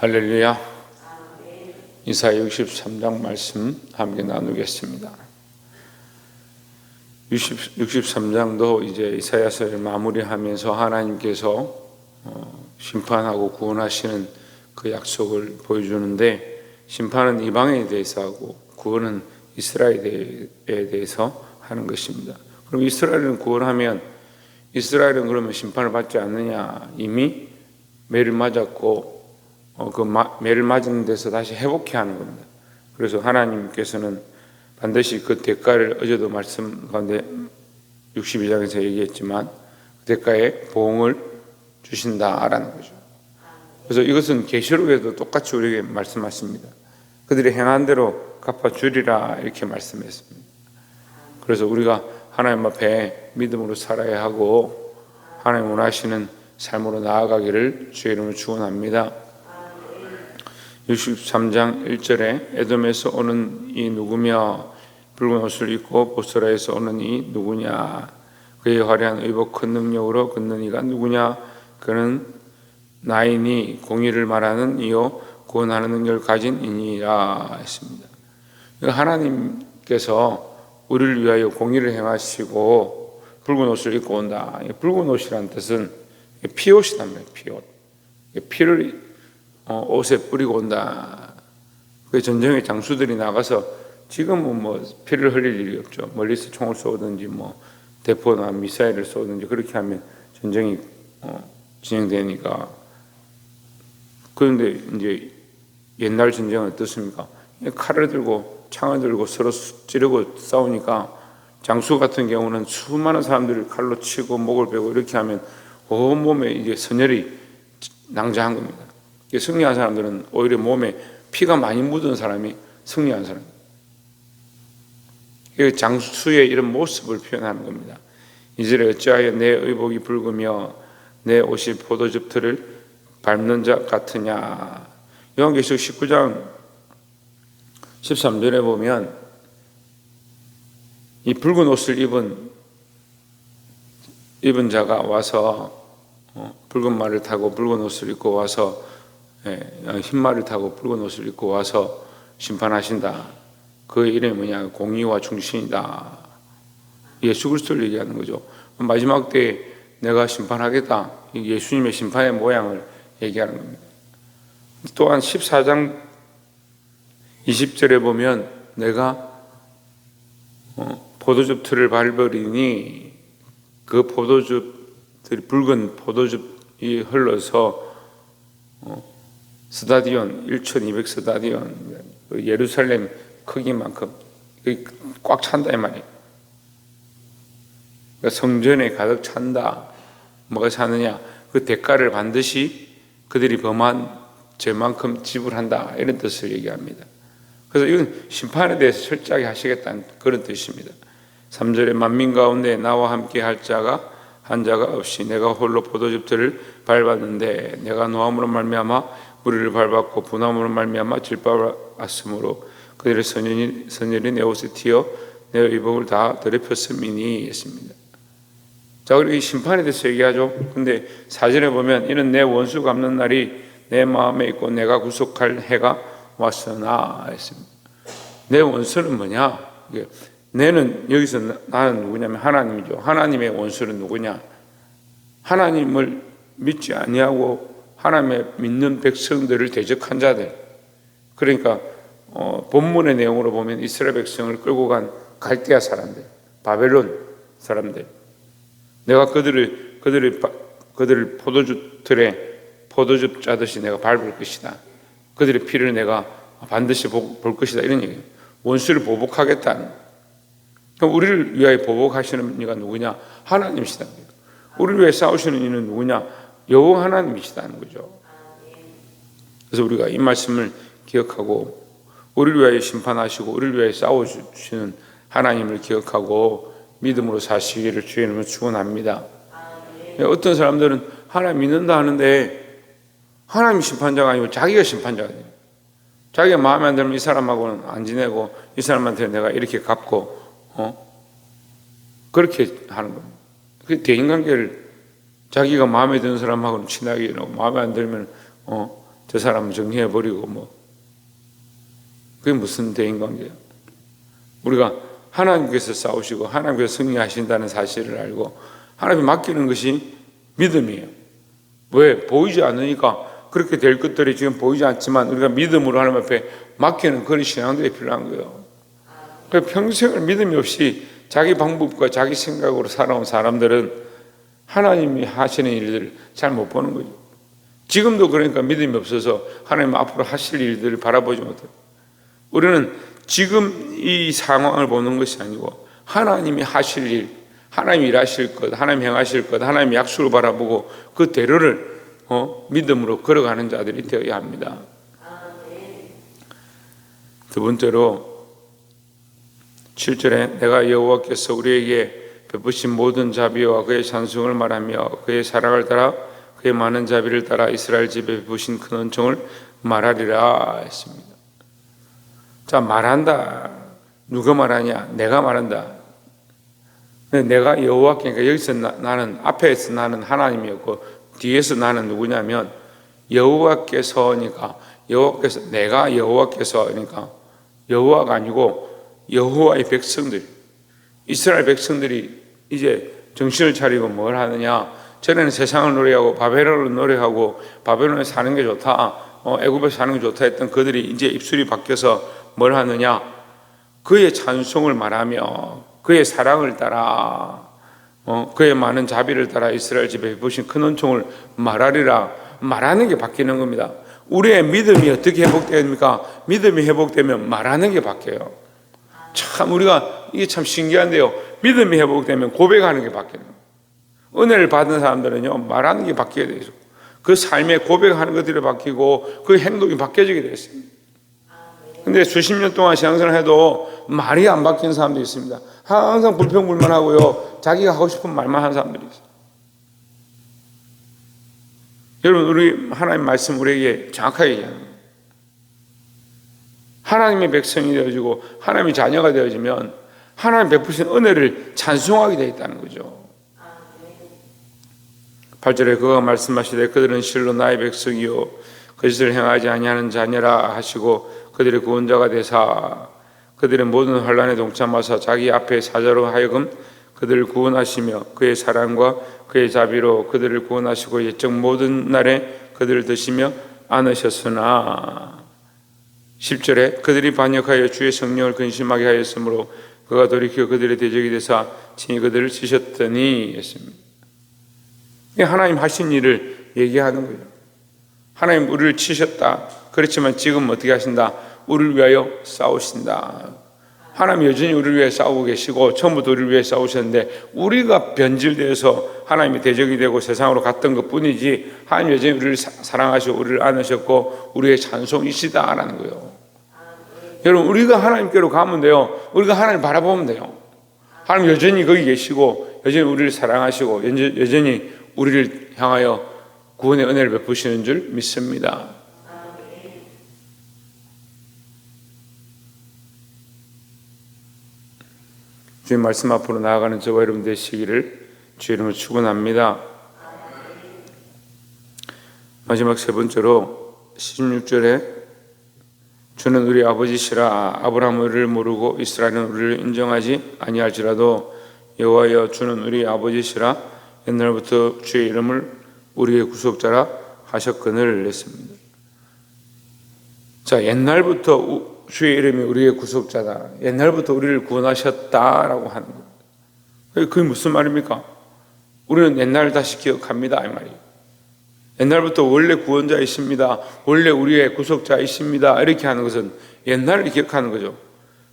할렐루야. 이사야 63장 말씀 함께 나누겠습니다. 63장도 이제 이사야서를 마무리하면서 하나님께서 심판하고 구원하시는 그 약속을 보여주는데, 심판은 이방인에 대해서 하고 구원은 이스라엘에 대해서 하는 것입니다. 그럼 이스라엘은 구원하면 이스라엘은 그러면 심판을 받지 않느냐? 이미 매를 맞았고 그 매를 맞은 데서 다시 회복해야 하는 겁니다. 그래서 하나님께서는 반드시 그 대가를, 어제도 말씀 가운데 62장에서 얘기했지만 그 대가에 보응을 주신다라는 거죠. 그래서 이것은 계시록에도 똑같이 우리에게 말씀하십니다. 그들이 행한 대로 갚아주리라 이렇게 말씀했습니다. 그래서 우리가 하나님 앞에 믿음으로 살아야 하고 하나님 원하시는 삶으로 나아가기를 주의 이름으로 축원합니다. 63장 1절에 에돔에서 오는 이 누구며, 붉은 옷을 입고 보스라에서 오는 이 누구냐, 그의 화려한 의복 큰 능력으로 걷는 이가 누구냐, 그는 나이니 공의를 말하는 이요 구원하는 능력을 가진 이니라 했습니다. 하나님께서 우리를 위하여 공의를 행하시고 붉은 옷을 입고 온다. 붉은 옷이라는 뜻은 피옷이란 말이에요. 피옷. 피를 옷에 뿌리고 온다. 그 전쟁의 장수들이 나가서, 지금은 뭐 피를 흘릴 일이 없죠. 멀리서 총을 쏘든지 대포나 미사일을 쏘든지 그렇게 하면 전쟁이 진행되니까. 그런데 이제 옛날 전쟁은 어떻습니까? 칼을 들고 창을 들고 서로 찌르고 싸우니까 장수 같은 경우는 수많은 사람들을 칼로 치고 목을 베고 이렇게 하면 온몸에 이제 선혈이 낭자한 겁니다. 승리한 사람들은 오히려 몸에 피가 많이 묻은 사람이 승리한 사람. 장수의 이런 모습을 표현하는 겁니다. 이절에 어찌하여 내 의복이 붉으며 내 옷이 포도즙 틀을 밟는 자 같으냐. 요한계시록 19장 13절에 보면 이 붉은 옷을 입은 자가 와서 붉은 말을 타고 붉은 옷을 입고 와서 흰 말을 타고 붉은 옷을 입고 와서 심판하신다. 그의 이름이 뭐냐? 공의와 충신이다. 예수 그리스도를 얘기하는 거죠. 마지막 때에 내가 심판하겠다. 예수님의 심판의 모양을 얘기하는 겁니다. 또한 14장 20절에 보면 내가 포도즙 틀을 밟으리니 그 포도즙들이, 붉은 포도즙이 흘러서 스타디온 1200 스타디온, 예루살렘 크기만큼 꽉 찬다 이 말이에요. 그러니까 성전에 가득 찬다. 뭐가 차느냐? 그 대가를 반드시 그들이 범한 죄만큼 지불한다, 이런 뜻을 얘기합니다. 그래서 이건 심판에 대해서 철저하게 하시겠다는 그런 뜻입니다. 3절에 만민 가운데 나와 함께 할 자가 한 자가 없이 내가 홀로 포도즙들을 밟았는데 내가 노함으로 말미암아 뿌리를 밟았고 분함으로 말미암아 질밟았으므로 그들의 선열이 내 옷에 튀어 내 의복을 다 더럽혔음이니 했습니다. 자, 그리고 이 심판에 대해서 얘기하죠. 근데 4절에 보면 이는 내 원수 갚는 날이 내 마음에 있고 내가 구속할 해가 왔으나 했습니다. 내 원수는 뭐냐? 내는 여기서 나는 누구냐면 하나님이죠. 하나님의 원수는 누구냐? 하나님을 믿지 아니하고 하나님의 믿는 백성들을 대적한 자들. 그러니까 본문의 내용으로 보면 이스라엘 백성을 끌고 간 갈대아 사람들, 바벨론 사람들. 내가 그들을 포도즙 틀에 포도즙 짜듯이 내가 밟을 것이다. 그들의 피를 내가 반드시 볼 것이다. 이런 얘기예요. 원수를 보복하겠다는. 그럼 우리를 위하여 보복하시는 이가 누구냐? 하나님이시다. 우리를 위해 싸우시는 이는 누구냐? 여호와 하나님이시다는 거죠. 그래서 우리가 이 말씀을 기억하고 우리를 위하여 심판하시고 우리를 위하여 싸워주시는 하나님을 기억하고 믿음으로 사시기를 주의 이름으로 축원합니다. 어떤 사람들은 하나님 믿는다 하는데 하나님이 심판자가 아니고 자기가 심판자가 돼요. 자기가 마음에 안 들면 이 사람하고는 안 지내고 이 사람한테 내가 이렇게 갚고 그렇게 하는 겁니다. 그 대인관계를 자기가 마음에 드는 사람하고는 친하게 하고 마음에 안 들면 저 사람은 정리해버리고 뭐 그게 무슨 대인관계야? 우리가 하나님께서 싸우시고 하나님께서 승리하신다는 사실을 알고 하나님이 맡기는 것이 믿음이에요. 왜? 보이지 않으니까 그렇게 될 것들이 지금 보이지 않지만 우리가 믿음으로 하나님 앞에 맡기는 그런 신앙들이 필요한 거예요. 그래서 평생을 믿음이 없이 자기 방법과 자기 생각으로 살아온 사람들은 하나님이 하시는 일들을 잘 못 보는 거죠. 지금도 그러니까 믿음이 없어서 하나님 앞으로 하실 일들을 바라보지 못해요. 우리는 지금 이 상황을 보는 것이 아니고 하나님이 하실 일, 하나님이 일하실 것, 하나님이 행하실 것, 하나님의 약속을 바라보고 그 대로를 믿음으로 걸어가는 자들이 되어야 합니다. 두 번째로 7절에 내가 여호와께서 우리에게 베푸신 모든 자비와 그의 찬송을 말하며 그의 사랑을 따라 그의 많은 자비를 따라 이스라엘 집에 베푸신 큰 은총을 말하리라 했습니다. 자, 말한다. 누가 말하냐? 내가 말한다. 내가 여호와께, 그러니까 여기서 나는, 앞에서 나는 하나님이었고 뒤에서 나는 누구냐면 여호와께서니까, 여호와께서, 내가 여호와께서, 그러니까 여호와가 아니고 여호와의 백성들, 이스라엘 백성들이 이제 정신을 차리고 뭘 하느냐? 전에는 세상을 노래하고 바벨론을 노래하고 바벨론에 사는 게 좋다, 애굽에 사는 게 좋다 했던 그들이 이제 입술이 바뀌어서 뭘 하느냐? 그의 찬송을 말하며 그의 사랑을 따라 그의 많은 자비를 따라 이스라엘 집에 베푸신 큰 은총을 말하리라. 말하는 게 바뀌는 겁니다. 우리의 믿음이 어떻게 회복됩니까? 믿음이 회복되면 말하는 게 바뀌어요. 참 우리가 이게 참 신기한데요. 믿음이 회복되면 고백하는 게 바뀌는 거예요. 은혜를 받은 사람들은요, 말하는 게 바뀌게 돼 있어요. 그 삶에 고백하는 것들이 바뀌고 그 행동이 바뀌어지게 돼 있어요. 근데 수십 년 동안 신앙생활을 해도 말이 안 바뀌는 사람도 있습니다. 항상 불평불만하고요, 자기가 하고 싶은 말만 하는 사람들이 있어요. 여러분, 우리 하나님 말씀 우리에게 정확하게 얘기합니다. 하나님의 백성이 되어지고 하나님의 자녀가 되어지면 하나님 베푸신 은혜를 찬송하게 되어 있다는 거죠. 8절에 그가 말씀하시되 그들은 실로 나의 백성이요 거짓을 행하지 아니하는 자녀라 하시고 그들의 구원자가 되사 그들의 모든 환난에 동참하사 자기 앞에 사자로 하여금 그들을 구원하시며 그의 사랑과 그의 자비로 그들을 구원하시고 옛적 모든 날에 그들을 드시며 안으셨으나 10절에 그들이 반역하여 주의 성령을 근심하게 하였으므로 그가 돌이켜 그들의 대적이 되사 친히 그들을 치셨더니 했습니다. 하나님 하신 일을 얘기하는 거예요. 하나님 우리를 치셨다. 그렇지만 지금 어떻게 하신다? 우리를 위하여 싸우신다. 하나님 여전히 우리를 위해 싸우고 계시고 처음부터 우리를 위해 싸우셨는데 우리가 변질되어서 하나님의 대적이 되고 세상으로 갔던 것뿐이지 하나님 여전히 우리를 사랑하시고 우리를 안으셨고 우리의 찬송이시다라는 거예요. 여러분, 우리가 하나님께로 가면 돼요. 우리가 하나님을 바라보면 돼요. 하나님 여전히 거기 계시고 여전히 우리를 사랑하시고 여전히 우리를 향하여 구원의 은혜를 베푸시는 줄 믿습니다. 주님 말씀 앞으로 나아가는 저와 여러분 되시기를 주의 이름으로 축원합니다. 마지막 세 번째로 16절에 주는 우리 아버지시라 아브라함은 우리를 모르고 이스라엘은 우리를 인정하지 아니할지라도 여호와여 주는 우리 아버지시라 옛날부터 주의 이름을 우리의 구속자라 하셨거늘 했습니다. 자, 옛날부터 주의 이름이 우리의 구속자다. 옛날부터 우리를 구원하셨다라고 하는 거예요. 그게 무슨 말입니까? 우리는 옛날 다시 기억합니다 이 말이에요. 옛날부터 원래 구원자이십니다. 원래 우리의 구속자이십니다. 이렇게 하는 것은 옛날을 기억하는 거죠.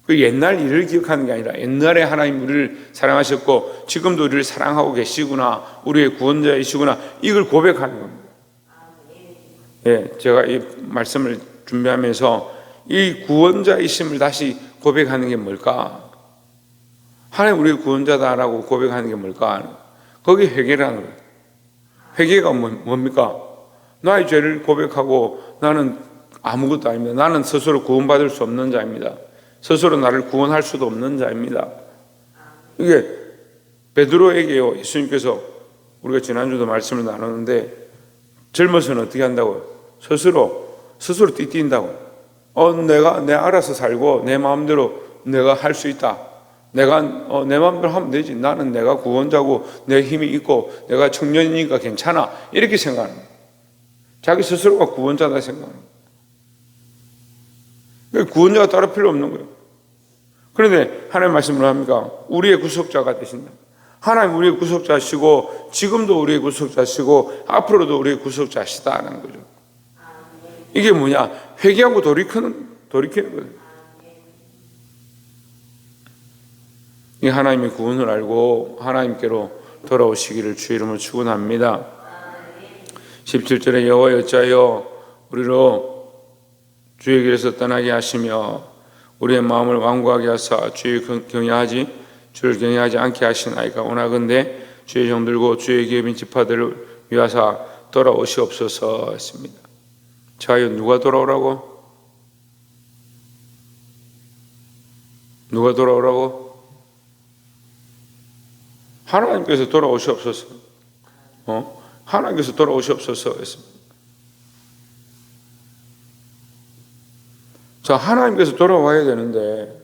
그 옛날 일을 기억하는 게 아니라 옛날에 하나님 우리를 사랑하셨고 지금도 우리를 사랑하고 계시구나, 우리의 구원자이시구나, 이걸 고백하는 겁니다. 예, 제가 이 말씀을 준비하면서 이 구원자이심을 다시 고백하는 게 뭘까? 하나님 우리의 구원자다라고 고백하는 게 뭘까? 거기 회개라는 거예요. 회개가 뭡니까? 나의 죄를 고백하고 나는 아무것도 아닙니다. 나는 스스로 구원받을 수 없는 자입니다. 스스로 나를 구원할 수도 없는 자입니다. 이게 베드로에게요, 예수님께서 우리가 지난주도 말씀을 나눴는데 젊어서는 어떻게 한다고요? 스스로 스스로 띠뛴다고. 내가 알아서 살고 내 마음대로 내가 할 수 있다. 내가 내 마음대로 하면 되지. 나는 내가 구원자고 내 힘이 있고 내가 청년이니까 괜찮아. 이렇게 생각하는 거예요. 자기 스스로가 구원자다 생각하는 거예요. 구원자가 따로 필요 없는 거예요. 그런데 하나님 말씀을 합니까? 우리의 구속자가 되신다. 하나님 우리의 구속자시고 지금도 우리의 구속자시고 앞으로도 우리의 구속자시다는 거죠. 이게 뭐냐? 회개하고 돌이키는 거예요. 이 하나님의 구원을 알고 하나님께로 돌아오시기를 주의 이름으로 축원합니다. 17절에 여호와 어찌하여 우리로 주의 길에서 떠나게 하시며 우리의 마음을 완고하게 하사 주를 경외하지 않게 하시나이까. 원하건대 주의 종들고 주의 기업인 지파들을 위하사 돌아오시옵소서 했습니다. 자여 누가 돌아오라고? 누가 돌아오라고? 하나님께서 돌아오시옵소서. 하나님께서 돌아오시옵소서 했습니다. 자, 하나님께서 돌아와야 되는데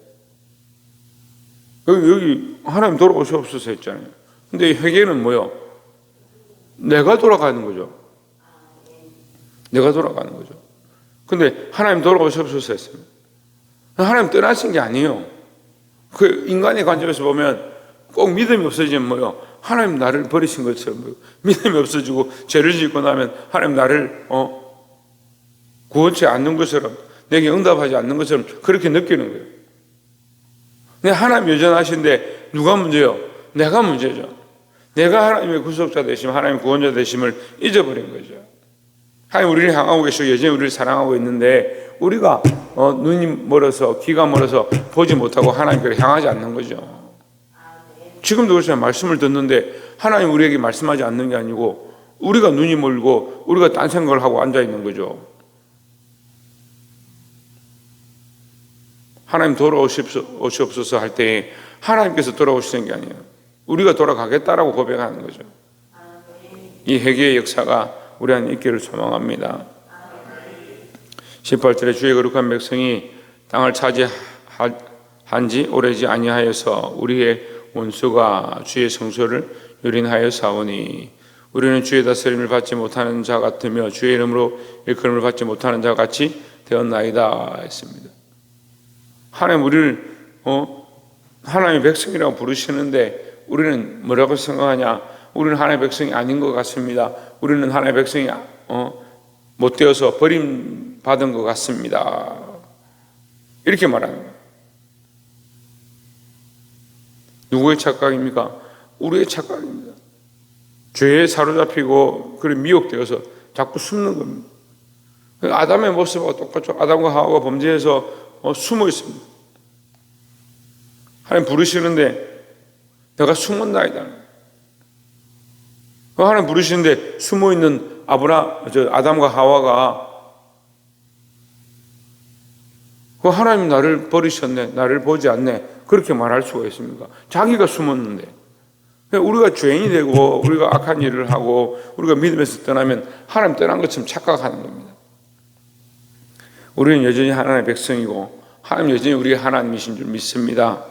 여기 하나님 돌아오시옵소서 했잖아요. 근데 이 회개는 뭐요? 내가 돌아가는 거죠. 내가 돌아가는 거죠. 근데 하나님 돌아오시옵소서 했습니다. 하나님 떠나신 게 아니에요. 그 인간의 관점에서 보면 꼭 믿음이 없어지면 뭐요? 하나님 나를 버리신 것처럼 뭐요? 믿음이 없어지고 죄를 짓고 나면 하나님 나를 구원치 않는 것처럼 내게 응답하지 않는 것처럼 그렇게 느끼는 거예요. 근데 하나님 여전하신데 누가 문제요? 내가 문제죠. 내가 하나님의 구속자 되심, 하나님 구원자 되심을 잊어버린 거죠. 하나님 우리를 향하고 계시고 여전히 우리를 사랑하고 있는데 우리가 눈이 멀어서 귀가 멀어서 보지 못하고 하나님께로 향하지 않는 거죠. 지금도 그렇잖아요. 말씀을 듣는데 하나님 우리에게 말씀하지 않는 게 아니고 우리가 눈이 멀고 우리가 딴 생각을 하고 앉아 있는 거죠. 하나님 돌아오시옵소서 할 때 하나님께서 돌아오시는 게 아니에요. 우리가 돌아가겠다라고 고백하는 거죠. 이 회개의 역사가 우리 안에 있기를 소망합니다. 18절에 주의 거룩한 백성이 땅을 차지한 지 오래지 아니하여서 우리의 원수가 주의 성소를 유린하여 사오니 우리는 주의 다스림을 받지 못하는 자 같으며 주의 이름으로 일컬음을 받지 못하는 자 같이 되었나이다 했습니다. 하나님 우리를 하나님의 백성이라고 부르시는데 우리는 뭐라고 생각하냐? 우리는 하나님의 백성이 아닌 것 같습니다. 우리는 하나님의 백성이 못 되어서 버림받은 것 같습니다. 이렇게 말하는 거예요. 누구의 착각입니까? 우리의 착각입니다. 죄에 사로잡히고 그래 미혹되어서 자꾸 숨는 겁니다. 아담의 모습과 똑같죠. 아담과 하와가 범죄해서 숨어 있습니다. 하나님 부르시는데 내가 숨었나이다. 하나님 부르시는데 숨어 있는 아담과 하와가 하나님 나를 버리셨네, 나를 보지 않네, 그렇게 말할 수가 있습니까? 자기가 숨었는데. 우리가 죄인이 되고 우리가 악한 일을 하고 우리가 믿음에서 떠나면 하나님 떠난 것처럼 착각하는 겁니다. 우리는 여전히 하나님의 백성이고 하나님 여전히 우리의 하나님이신 줄 믿습니다.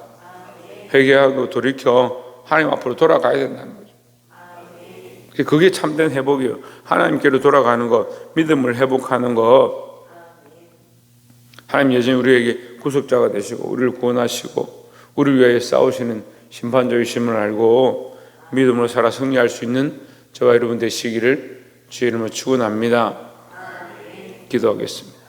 회개하고 돌이켜 하나님 앞으로 돌아가야 된다는 거죠. 그게 참된 회복이에요. 하나님께로 돌아가는 것, 믿음을 회복하는 것. 하나님 여전히 우리에게 구속자가 되시고 우리를 구원하시고 우리를 위하여 싸우시는 심판자이심을 알고 믿음으로 살아 승리할 수 있는 저와 여러분 되시기를 주의 이름으로 축원합니다. 기도하겠습니다.